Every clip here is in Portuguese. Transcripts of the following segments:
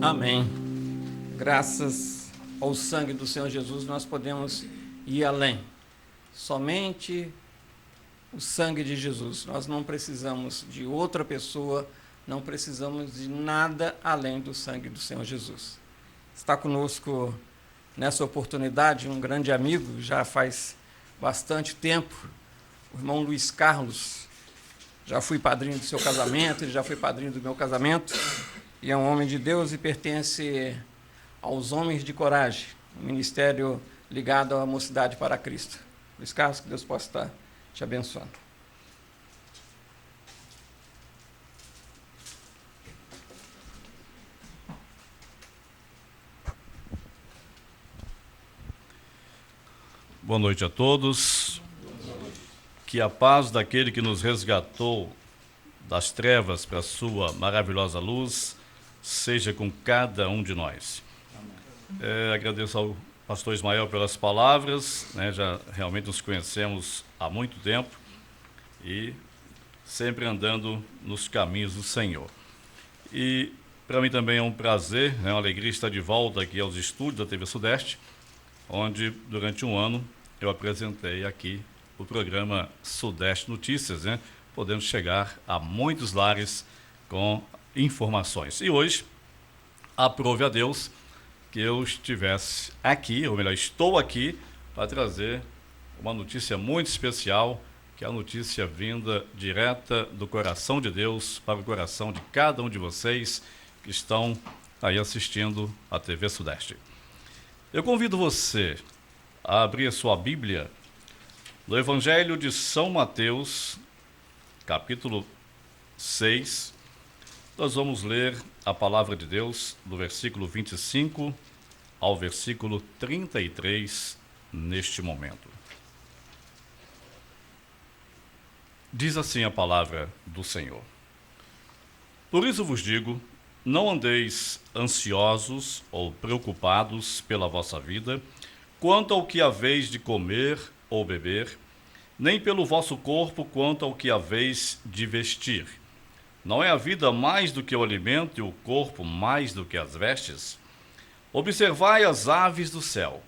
Amém. Graças ao sangue do Senhor Jesus, nós podemos ir além. Somente o sangue de Jesus. Nós não precisamos de outra pessoa, não precisamos de nada além do sangue do Senhor Jesus. Está conosco nessa oportunidade um grande amigo, já faz bastante tempo, o irmão Luiz Carlos. Já fui padrinho do seu casamento, ele já foi padrinho do meu casamento, e é um homem de Deus e pertence aos Homens de Coragem, um ministério ligado à Mocidade para Cristo. Luiz Carlos, que Deus possa estar te abençoando. Boa noite a todos. Que a paz daquele que nos resgatou das trevas para a sua maravilhosa luz seja com cada um de nós. Agradeço ao pastor Ismael pelas palavras, já realmente nos conhecemos há muito tempo e sempre andando nos caminhos do Senhor. E para mim também é um prazer, uma alegria estar de volta aqui aos estúdios da TV Sudeste, onde durante um ano eu apresentei aqui o programa Sudeste Notícias, podendo chegar a muitos lares com informações. E hoje, aprove a Deus que eu estivesse aqui, ou melhor, estou aqui para trazer uma notícia muito especial, que é a notícia vinda direta do coração de Deus para o coração de cada um de vocês que estão aí assistindo a TV Sudeste. Eu convido você a abrir a sua Bíblia no Evangelho de São Mateus, capítulo 6. Nós vamos ler a palavra de Deus do versículo 25 ao versículo 33 neste momento. Diz assim a palavra do Senhor: Por isso vos digo, não andeis ansiosos ou preocupados pela vossa vida, quanto ao que haveis de comer ou beber, nem pelo vosso corpo quanto ao que haveis de vestir. Não é a vida mais do que o alimento e o corpo mais do que as vestes? Observai as aves do céu.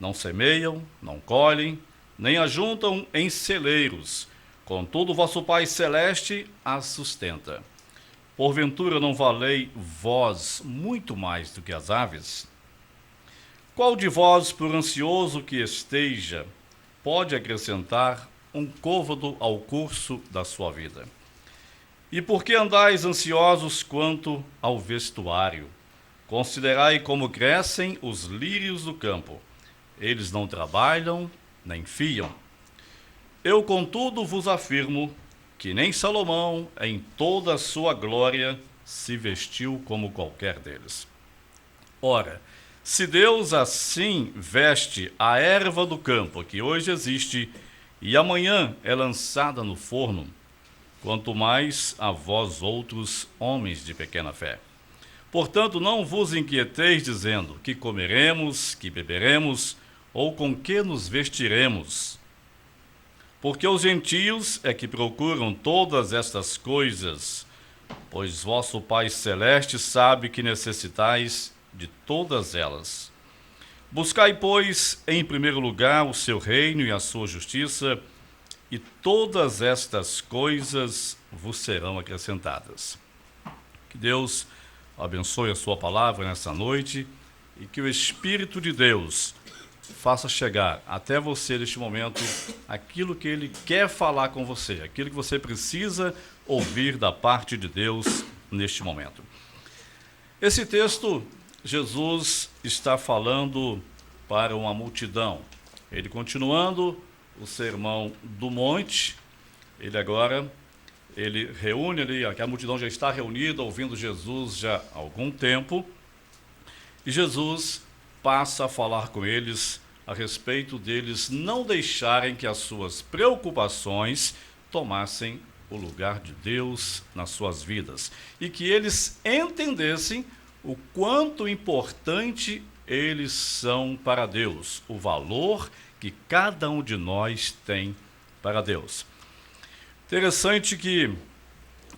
Não semeiam, não colhem, nem ajuntam em celeiros, contudo vosso Pai Celeste as sustenta. Porventura não valei vós muito mais do que as aves? Qual de vós, por ansioso que esteja, pode acrescentar um côvado ao curso da sua vida? E por que andais ansiosos quanto ao vestuário? Considerai como crescem os lírios do campo. Eles não trabalham, nem fiam. Eu, contudo, vos afirmo que nem Salomão, em toda a sua glória, se vestiu como qualquer deles. Ora, se Deus assim veste a erva do campo, que hoje existe, e amanhã é lançada no forno, quanto mais a vós outros, homens de pequena fé. Portanto, não vos inquieteis dizendo que comeremos, que beberemos, ou com que nos vestiremos. Porque os gentios é que procuram todas estas coisas, pois vosso Pai Celeste sabe que necessitais de todas elas. Buscai, pois, em primeiro lugar o seu reino e a sua justiça, e todas estas coisas vos serão acrescentadas. Que Deus abençoe a sua palavra nessa noite e que o Espírito de Deus faça chegar até você neste momento aquilo que Ele quer falar com você, aquilo que você precisa ouvir da parte de Deus neste momento. Esse texto, Jesus está falando para uma multidão. Ele continuando o sermão do monte, ele reúne ali, a multidão já está reunida, ouvindo Jesus já há algum tempo, e Jesus passa a falar com eles a respeito deles não deixarem que as suas preocupações tomassem o lugar de Deus nas suas vidas, e que eles entendessem o quanto importante eles são para Deus, o valor que cada um de nós tem para Deus. Interessante que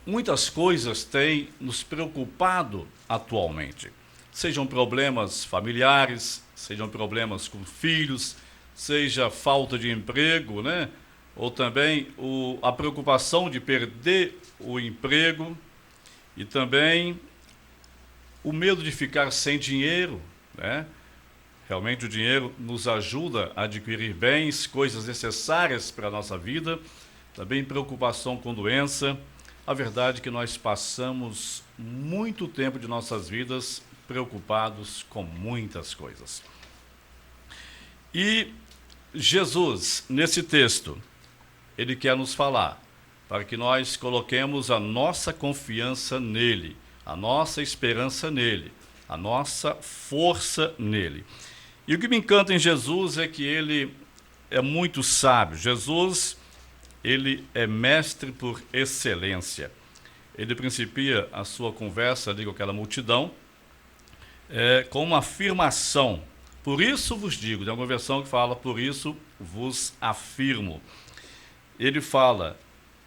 muitas coisas têm nos preocupado atualmente. sejam problemas familiares, sejam problemas com filhos, seja falta de emprego, né? Ou também a preocupação de perder o emprego e também o medo de ficar sem dinheiro, né? Realmente o dinheiro nos ajuda a adquirir bens, coisas necessárias para a nossa vida, também preocupação com doença. A verdade é que nós passamos muito tempo de nossas vidas preocupados com muitas coisas. E Jesus, nesse texto, ele quer nos falar para que nós coloquemos a nossa confiança nele, a nossa esperança nele, a nossa força nele. E o que me encanta em Jesus é que ele é muito sábio. Jesus, ele é mestre por excelência. Ele principia a sua conversa ali com aquela multidão com uma afirmação. Por isso vos digo, tem uma versão que fala, por isso vos afirmo. Ele fala,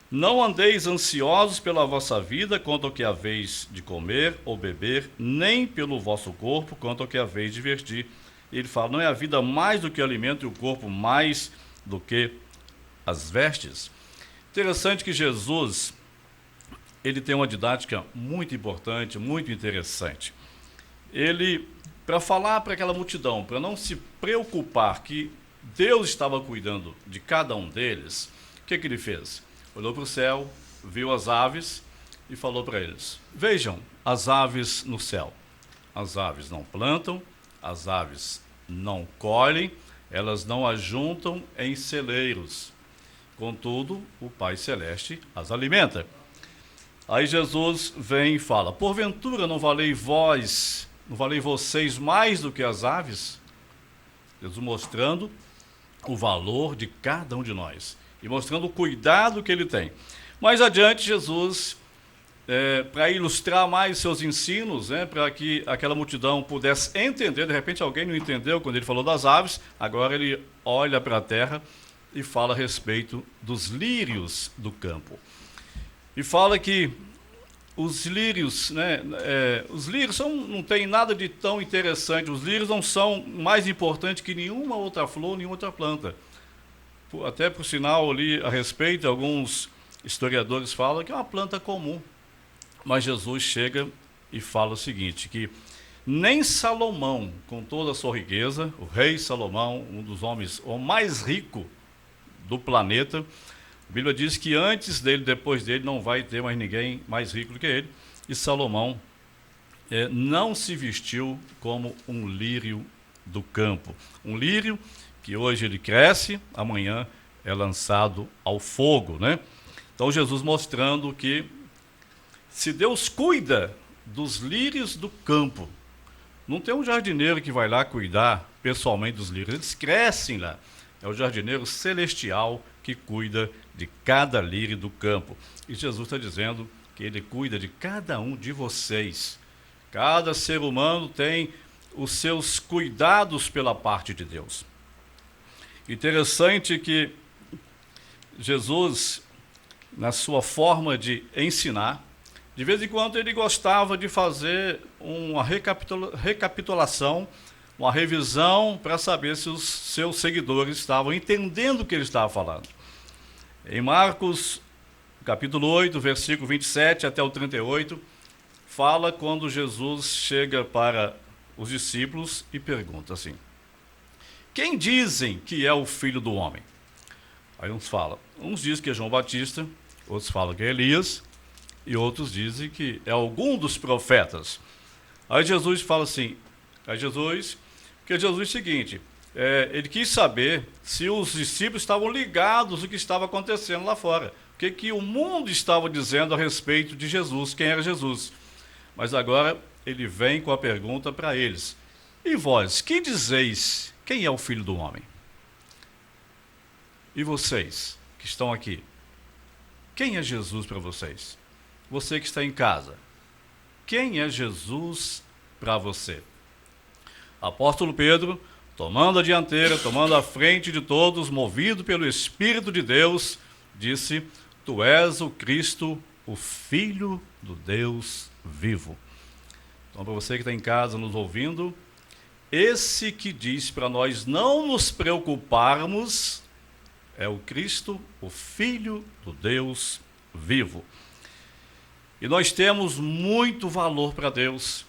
não andeis ansiosos pela vossa vida quanto ao que haveis de comer ou beber, nem pelo vosso corpo quanto ao que haveis de vestir. Ele fala, não é a vida mais do que o alimento e o corpo mais do que as vestes? Interessante que Jesus, ele tem uma didática muito importante, muito interessante. Ele, para falar para aquela multidão, para não se preocupar que Deus estava cuidando de cada um deles, o que ele fez? Olhou para o céu, viu as aves e falou para eles, vejam as aves no céu. As aves não plantam, as aves não colhem, elas não ajuntam em celeiros. Contudo, o Pai Celeste as alimenta. Aí Jesus vem e fala, porventura não valei vocês mais do que as aves? Jesus mostrando o valor de cada um de nós e mostrando o cuidado que ele tem. Mais adiante, Jesus, para ilustrar mais seus ensinos, para que aquela multidão pudesse entender, de repente alguém não entendeu quando ele falou das aves, agora ele olha para a terra e fala a respeito dos lírios do campo. E fala que os lírios, os lírios não tem nada de tão interessante, os lírios não são mais importantes que nenhuma outra flor, nenhuma outra planta. Até por sinal ali a respeito, alguns historiadores falam que é uma planta comum. Mas Jesus chega e fala o seguinte, que nem Salomão, com toda a sua riqueza, o rei Salomão, um dos homens o mais rico do planeta, a Bíblia diz que antes dele, depois dele, não vai ter mais ninguém mais rico do que ele, e Salomão não se vestiu como um lírio do campo. Um lírio que hoje ele cresce, amanhã é lançado ao fogo, né? Então Jesus mostrando que se Deus cuida dos lírios do campo, não tem um jardineiro que vai lá cuidar pessoalmente dos lírios, eles crescem lá. É o jardineiro celestial que cuida de cada lírio do campo. E Jesus está dizendo que ele cuida de cada um de vocês. Cada ser humano tem os seus cuidados pela parte de Deus. Interessante que Jesus, na sua forma de ensinar, de vez em quando ele gostava de fazer uma recapitulação, uma revisão para saber se os seus seguidores estavam entendendo o que ele estava falando. Em Marcos, capítulo 8, versículo 27 até o 38, fala quando Jesus chega para os discípulos e pergunta assim, quem dizem que é o Filho do Homem? Aí uns dizem que é João Batista, outros falam que é Elias, e outros dizem que é algum dos profetas. Aí Jesus fala assim, porque Jesus é o seguinte, ele quis saber se os discípulos estavam ligados ao que estava acontecendo lá fora, o que o mundo estava dizendo a respeito de Jesus, quem era Jesus. Mas agora ele vem com a pergunta para eles, e vós, que dizeis, quem é o Filho do Homem? E vocês que estão aqui, quem é Jesus para vocês? Você que está em casa, quem é Jesus para você? Apóstolo Pedro, tomando a dianteira, tomando a frente de todos, movido pelo Espírito de Deus, disse, tu és o Cristo, o Filho do Deus vivo. Então, para você que está em casa nos ouvindo, esse que diz para nós não nos preocuparmos é o Cristo, o Filho do Deus vivo. E nós temos muito valor para Deus.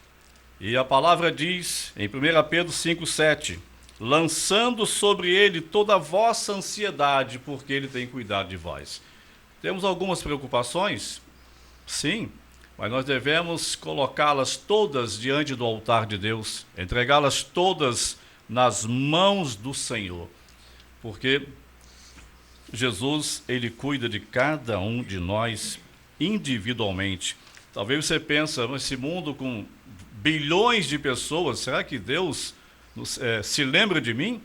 E a palavra diz, em 1 Pedro 5,7, lançando sobre ele toda a vossa ansiedade, porque ele tem cuidado de vós. Temos algumas preocupações? Sim, mas nós devemos colocá-las todas diante do altar de Deus, entregá-las todas nas mãos do Senhor, porque Jesus, ele cuida de cada um de nós individualmente. Talvez você pense, nesse mundo com bilhões de pessoas, será que Deus se lembra de mim?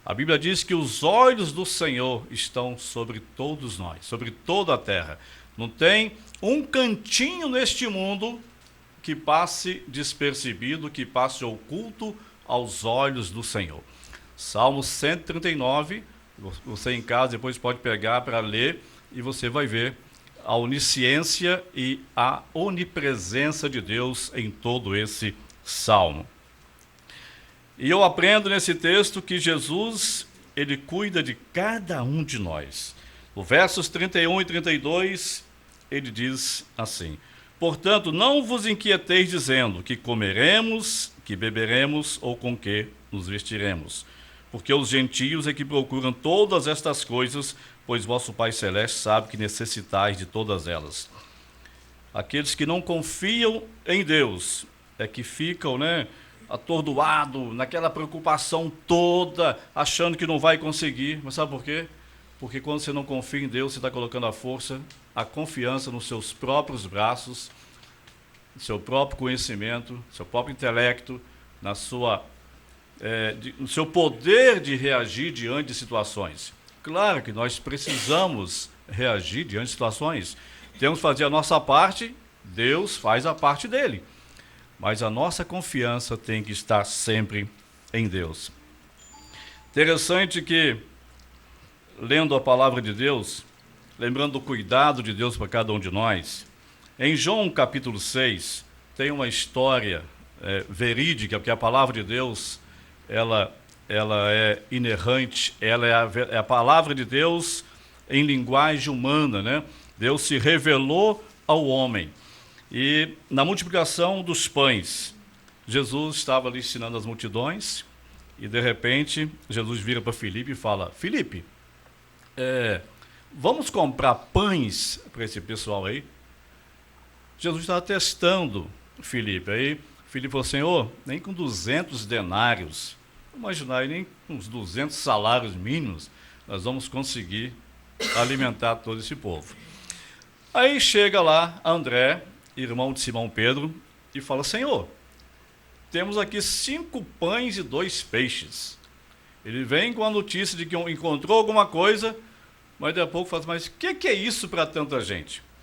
A Bíblia diz que os olhos do Senhor estão sobre todos nós, sobre toda a terra. Não tem um cantinho neste mundo que passe despercebido, que passe oculto aos olhos do Senhor. Salmo 139, você em casa depois pode pegar para ler e você vai ver a onisciência e a onipresença de Deus em todo esse salmo. E eu aprendo nesse texto que Jesus, ele cuida de cada um de nós. No versos 31 e 32, ele diz assim: portanto, não vos inquieteis dizendo que comeremos, que beberemos ou com que nos vestiremos. Porque os gentios é que procuram todas estas coisas, pois vosso Pai Celeste sabe que necessitais de todas elas. Aqueles que não confiam em Deus é que ficam, atordoado, naquela preocupação toda, achando que não vai conseguir. Mas sabe por quê? Porque quando você não confia em Deus, você está colocando a força, a confiança nos seus próprios braços, no seu próprio conhecimento, no seu próprio intelecto, no seu poder de reagir diante de situações. Claro que nós precisamos reagir diante de situações. Temos que fazer a nossa parte, Deus faz a parte dele. Mas a nossa confiança tem que estar sempre em Deus. Interessante que, lendo a palavra de Deus, lembrando do cuidado de Deus para cada um de nós, em João capítulo 6, tem uma história verídica, porque a palavra de Deus, ela é inerrante, ela é a palavra de Deus em linguagem humana, Deus se revelou ao homem. E na multiplicação dos pães, Jesus estava ali ensinando as multidões, e de repente Jesus vira para Filipe e fala: Filipe, vamos comprar pães para esse pessoal aí? Jesus estava testando Filipe. Aí Filipe falou: Senhor, nem com 200 denários, imaginar aí, nem com uns 200 salários mínimos, nós vamos conseguir alimentar todo esse povo. Aí chega lá André, irmão de Simão Pedro, e fala: Senhor, temos aqui 5 pães e 2 peixes. Ele vem com a notícia de que encontrou alguma coisa, mas daqui a pouco fala: mas o que é isso para tanta gente?